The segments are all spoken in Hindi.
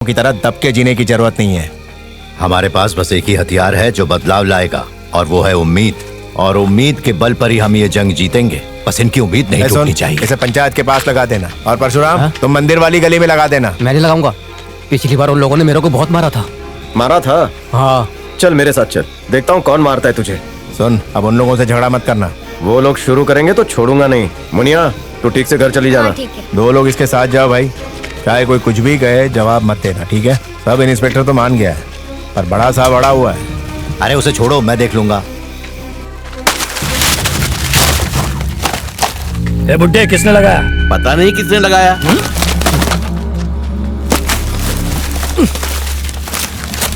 की तरह दब के जीने की जरूरत नहीं है। हमारे पास बस एक ही हथियार है जो बदलाव लाएगा, और वो है उम्मीद। और उम्मीद के बल पर ही हम ये जंग जीतेंगे। बस इनकी उम्मीद नहीं टूटनी चाहिए। इसे पंचायत के पास लगा देना। और परशुराम, तुम मंदिर वाली गली में लगा देना। मैं नहीं लगाऊंगा। पिछली बार उन लोगों ने मेरे को बहुत मारा था। मारा था? हाँ। चल मेरे साथ चल, देखता हूँ कौन मारता है तुझे। सुन, अब उन लोगों से झगड़ा मत करना। वो लोग शुरू करेंगे तो छोड़ूंगा नहीं। मुनिया, तू ठीक से घर चली जाना। दो लोग इसके साथ जाओ भाई। चाहे कोई कुछ भी कहे, जवाब मत देना, ठीक है? सब इंस्पेक्टर तो मान गया है, पर बड़ा साहब अड़ा हुआ है। अरे उसे छोड़ो, मैं देख लूंगा। ए बुड्ढे, किसने लगाया? पता नहीं किसने लगाया।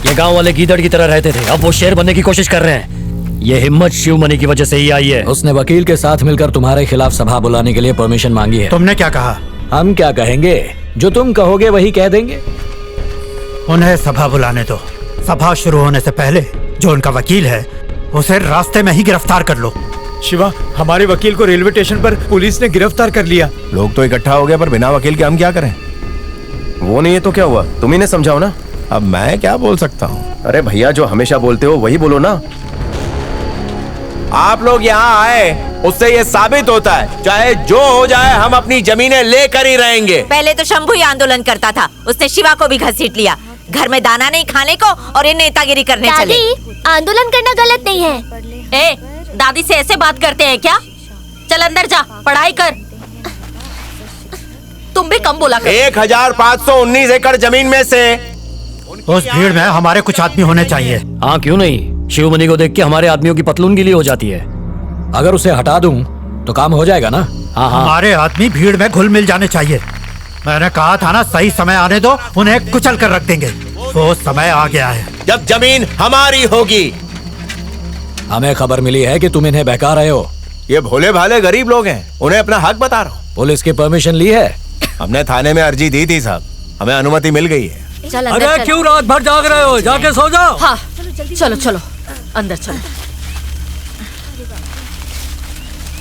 ये गांव वाले गीदड़ की तरह रहते थे, अब वो शेर बनने की कोशिश कर रहे हैं। ये हिम्मत शिवमणि की वजह से ही आई है। उसने वकील के साथ मिलकर तुम्हारे खिलाफ सभा बुलाने के लिए परमिशन मांगी है। तुमने क्या कहा? हम क्या कहेंगे, जो तुम कहोगे वही कह देंगे। उन्हें सभा बुलाने दो। सभा शुरू होने से पहले जो उनका वकील है उसे रास्ते में ही गिरफ्तार कर लो। शिवा, हमारे वकील को रेलवे स्टेशन पर पुलिस ने गिरफ्तार कर लिया। लोग तो इकट्ठा हो गए, पर बिना वकील के हम क्या करें? वो नहीं है तो क्या हुआ? तुम इन्हें समझाओ ना। अब मैं क्या बोल सकता हूँ? अरे भैया, जो हमेशा बोलते हो वही बोलो ना। आप लोग यहाँ आए, उससे ये साबित होता है चाहे जो हो जाए हम अपनी जमीनें लेकर ही रहेंगे। पहले तो शंभू ही आंदोलन करता था, उसने शिवा को भी घसीट लिया। घर में दाना नहीं खाने को और ये नेतागिरी करने चले। आंदोलन करना गलत नहीं है। ए, दादी से ऐसे बात करते हैं क्या? चल अंदर जा, पढ़ाई कर। तुम भी कम बोला कर। 1519 एकड़ जमीन में से उस भीड़ में हमारे कुछ आदमी होने चाहिए। हाँ, क्यों नहीं? शिवमणि को देख के हमारे आदमियों की पतलून गीली हो जाती है। अगर उसे हटा दूं तो काम हो जाएगा ना? हाँ हाँ। हमारे आदमी भीड़ में घुल मिल जाने चाहिए। मैंने कहा था ना, सही समय आने दो, उन्हें कुचल कर रख देंगे। वो समय आ गया है जब जमीन हमारी होगी। हमें खबर मिली है कि तुम इन्हें बहका रहे हो। ये भोले भाले गरीब लोग हैं, उन्हें अपना हक बता रहा हूँ। पुलिस की परमिशन ली है? हमने थाने में अर्जी दी थी साहब, हमें अनुमति मिल गई है। चल अंदर अरे चल। क्यों रात भर जाग रहे हो? जाके सो जाओ। हाँ, चलो चलो अंदर चलो।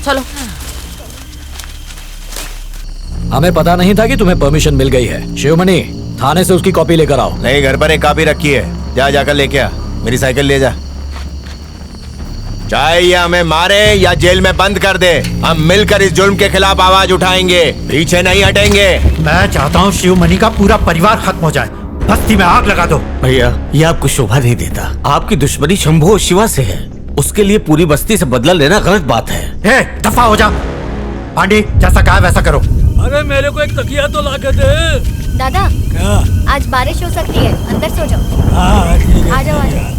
चलो। हमें पता नहीं था कि तुम्हें परमिशन मिल गई है। शिवमणि, थाने से उसकी कॉपी लेकर आओ। नहीं, घर पर एक कॉपी रखी है, जाकर लेके आ। मेरी साइकिल ले जा। चाहे ये हमें मारे या जेल में बंद कर दे, हम मिलकर इस जुल्म के खिलाफ आवाज उठाएंगे, पीछे नहीं हटेंगे। मैं चाहता हूँ शिवमणि का पूरा परिवार खत्म हो जाए। बस्ती में आग लगा दो। भैया, ये आपको शोभा नहीं देता। आपकी दुश्मनी शंभू और शिवा से है, उसके लिए पूरी बस्ती से बदला लेना गलत बात है। ए, दफा हो जा। पांडे, जैसा कहा वैसा करो। अरे मेरे को एक तकिया तो ला के दे। दादा, क्या? आज बारिश हो सकती है, अंदर सो जाओ। हाँ, ठीक है। आ जाओ आ जाओ।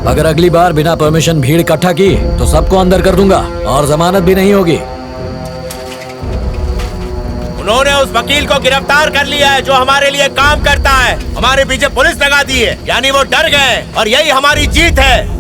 अगर अगली बार बिना परमिशन भीड़ इकट्ठा की तो सबको अंदर कर दूंगा और जमानत भी नहीं होगी। उन्होंने उस वकील को गिरफ्तार कर लिया है जो हमारे लिए काम करता है। हमारे पीछे पुलिस लगा दी है, यानी वो डर गए, और यही हमारी जीत है।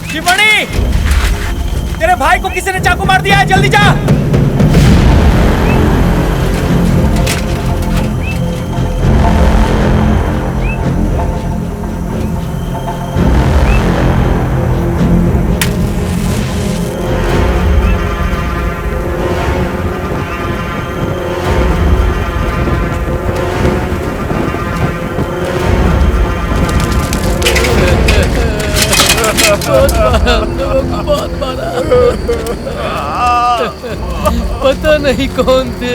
शिवमणि, तेरे भाई को किसी ने चाकू मार दिया है, जल्दी जा। पता नहीं कौन थे।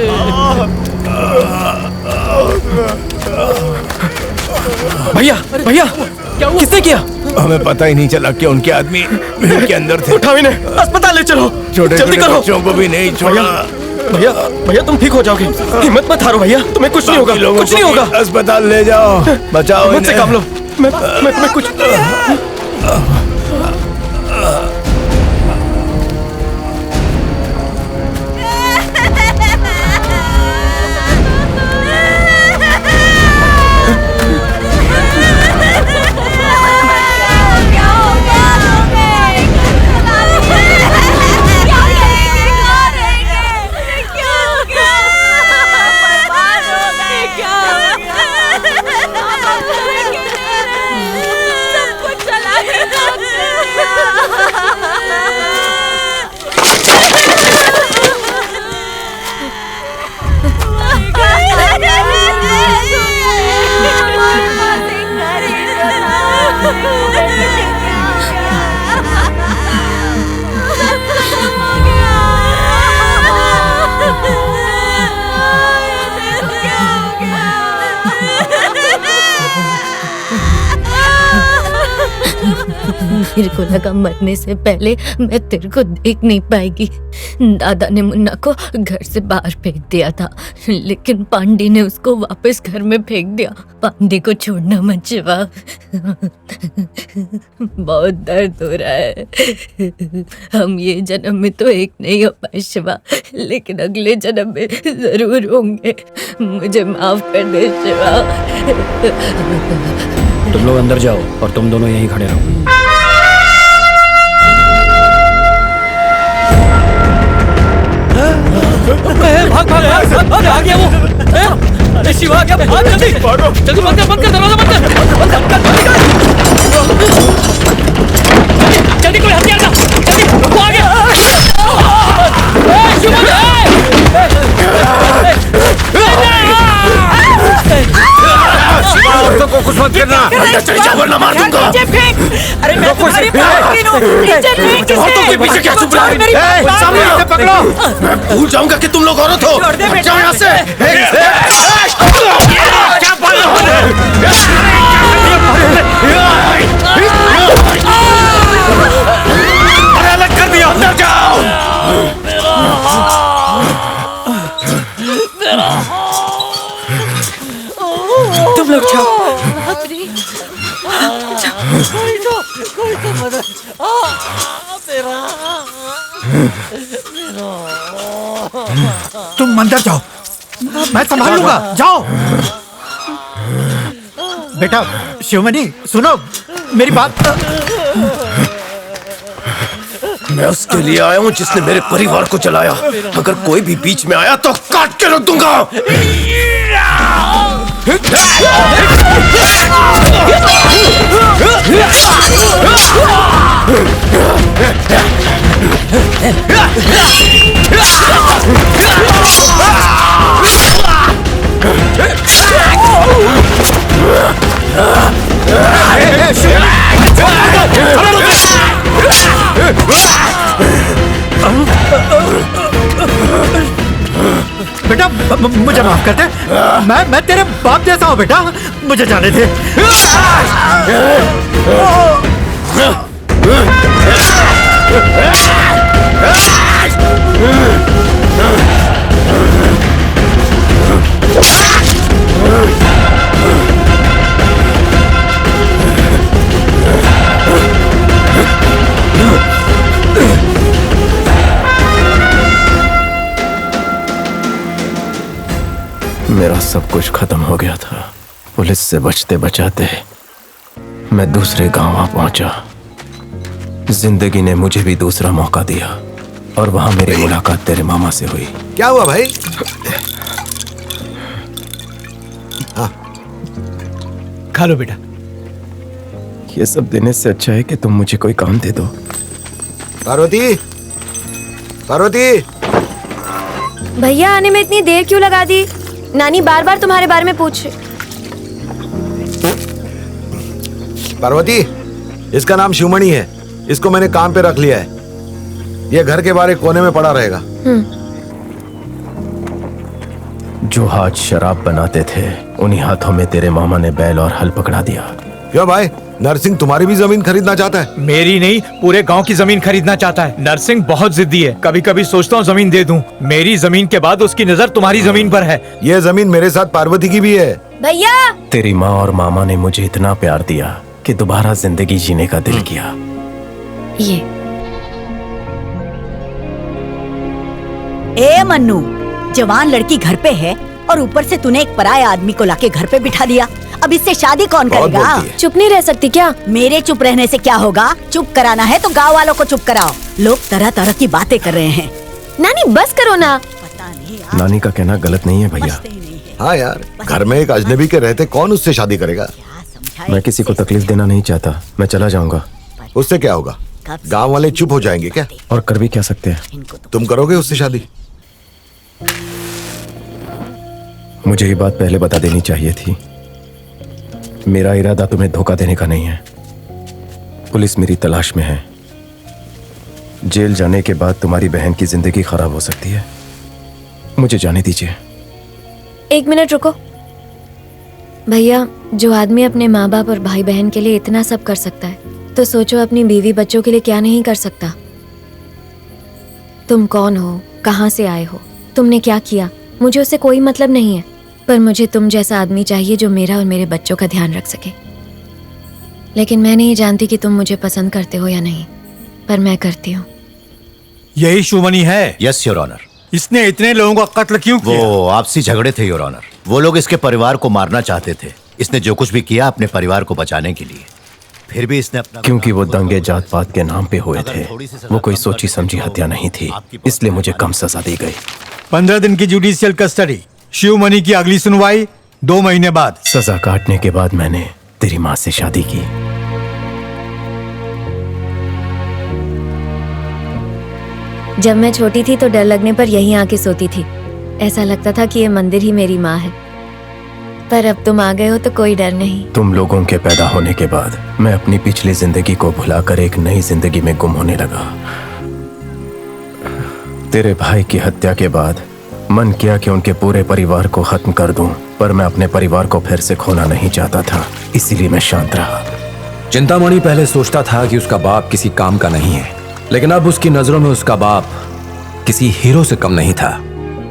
भैया, भैया, क्या हुआ? किसने किया? हमें पता ही नहीं चला कि उनके आदमी भीड़ के अंदर थे। उठाओ इन्हें, अस्पताल ले चलो। छोटे जल्दी छोटे करो। बच्चों को भी नहीं छोड़ा। भैया भैया तुम ठीक हो जाओगे, हिम्मत मत हारो भैया, तुम्हें कुछ नहीं होगा, कुछ नहीं होगा। अस्पताल ले जाओ, बचाओ मुझसे काम लो। मैं कुछ मेरे को लगा मरने से पहले मैं तेरे को देख नहीं पाएगी। दादा ने मुन्ना को घर से बाहर फेंक दिया था, लेकिन पांडी ने उसको वापस घर में फेंक दिया। पांडी को छोड़ना मत शिवा, बहुत दर्द हो रहा है। हम ये जन्म में तो एक नहीं हो पाए शिवा, लेकिन अगले जन्म में जरूर होंगे। मुझे माफ कर दे शिवा। तुम लोग अंदर जाओ और तुम दोनों यहीं खड़े रहो। भाग भाग भाग, आ गया वो। अरे शिवा क्या, भाग जल्दी, जल्दी बंद कर दरवाजा, बंद कर। जल्दी कोई हथियार ला, जल्दी, वो आ गया। शिवा को कुछ मत करना, चले जाओ वरना मार दूंगा। अरे मैं तुम्हारी बात के पीछे क्या छुप रहा है? सामने से पकड़ो। मैं भूल जाऊंगा कि तुम लोग औरत हो। जाओ यहाँ से। क्या पागल हो रहे? अरे अलग कर दिया, अंदर जाओ। तुम लोग जाओ। कोई तो मदद। तुम अंदर जाओ, मैं संभालूंगा, जाओ। बेटा शिवमणि सुनो मेरी बात। मैं उसके लिए आया हूँ जिसने मेरे परिवार को जलाया। अगर कोई भी बीच में आया तो काट के रख दूंगा। बेटा मुझे माफ कर दे, मैं तेरे बाप जैसा हूँ बेटा, मुझे जाने दे। मेरा सब कुछ खत्म हो गया था। पुलिस से बचते बचाते मैं दूसरे गांव आ पहुंचा। जिंदगी ने मुझे भी दूसरा मौका दिया और वहां मेरी मुलाकात तेरे मामा से हुई। क्या हुआ भाई? खा लो बेटा। ये सब देने से अच्छा है कि तुम मुझे कोई काम दे दो। पार्वती, पार्वती। भैया आने में इतनी देर क्यों लगा दी? नानी बार बार तुम्हारे बारे में पूछ। पार्वती, इसका नाम शिवमणि है। इसको मैंने काम पे रख लिया है। ये घर के बाहर कोने में पड़ा रहेगा। जो हाथ शराब बनाते थे उन्हीं हाथों में तेरे मामा ने बैल और हल पकड़ा दिया। क्यों भाई, नरसिंह तुम्हारी भी जमीन खरीदना चाहता है? मेरी नहीं, पूरे गांव की जमीन खरीदना चाहता है। नरसिंह बहुत जिद्दी है, कभी कभी सोचता हूँ जमीन दे दूं। मेरी जमीन के बाद उसकी नजर तुम्हारी जमीन पर है। ये जमीन मेरे साथ पार्वती की भी है। भैया तेरी माँ और मामा ने मुझे इतना प्यार दिया कि दोबारा जिंदगी जीने का दिल किया। ये ए मन्नू, जवान लड़की घर पे है और ऊपर से तूने एक पराये आदमी को लाके घर पे बिठा दिया। अब इससे शादी कौन करेगा? चुप नहीं रह सकती क्या? मेरे चुप रहने से क्या होगा? चुप कराना है तो गांव वालों को चुप कराओ। लोग तरह तरह की बातें कर रहे हैं। नानी बस करो ना। नानी का कहना गलत नहीं है भैया। हाँ यार, घर में एक अजनबी के रहते कौन उससे शादी करेगा? मैं किसी को तकलीफ देना नहीं चाहता, मैं चला जाऊंगा। उससे क्या होगा? गांव वाले चुप हो जाएंगे क्या? और कर भी क्या सकते हैं? तुम करोगे उससे शादी? मुझे ये बात पहले बता देनी चाहिए थी। मेरा इरादा तुम्हें धोखा देने का नहीं है। पुलिस मेरी तलाश में है। जेल जाने के बाद तुम्हारी बहन की जिंदगी खराब हो सकती है। मुझे जाने दीजिए। 1 मिनट रुको। भैया, जो आदमी अपने माँ बाप और भाई बहन के लिए इतना सब कर सकता है, तो सोचो अपनी बीवी बच्चों के लिए क्या नहीं कर सकता। तुम कौन हो, कहाँ से आए हो, तुमने क्या किया, मुझे उससे कोई मतलब नहीं है। पर मुझे तुम जैसा आदमी चाहिए जो मेरा और मेरे बच्चों का ध्यान रख सके। लेकिन मैं नहीं जानती कि तुम मुझे पसंद करते हो या नहीं, पर मैं करती हूँ। यही शिवमणि है? Yes your honour. इसने इतने लोगों का कत्ल क्यों किया? वो आपसी झगड़े थे योर ऑनर। वो लोग इसके परिवार को मारना चाहते थे। इसने जो कुछ भी किया अपने परिवार को बचाने के लिए। फिर भी इसने अपना, क्योंकि वो दंगे जात पात के नाम पे हुए थे, वो कोई सोची समझी हत्या नहीं थी, इसलिए मुझे कम सजा दी गई। 15 दिन की जुडिशियल कस्टडी। शिवमणि की अगली सुनवाई 2 महीने बाद। सजा काटने के बाद मैंने तेरी माँ से शादी की। जब मैं छोटी थी तो डर लगने पर यहीं आके सोती थी। ऐसा लगता था कि ये मंदिर ही मेरी माँ है। पर अब तुम आ गए हो तो कोई डर नहीं। तुम लोगों के पैदा होने के बाद मैं अपनी पिछली जिंदगी को भुलाकर एक नई जिंदगी में गुम होने लगा। तेरे भाई की हत्या के बाद मन किया कि उनके पूरे परिवार को खत्म कर दूं, पर मैं अपने परिवार को फिर से खोना नहीं चाहता था, इसीलिए मैं शांत रहा। चिंतामणि पहले सोचता था कि उसका बाप किसी काम का नहीं है, लेकिन अब उसकी नजरों में उसका बाप किसी हीरो से कम नहीं था।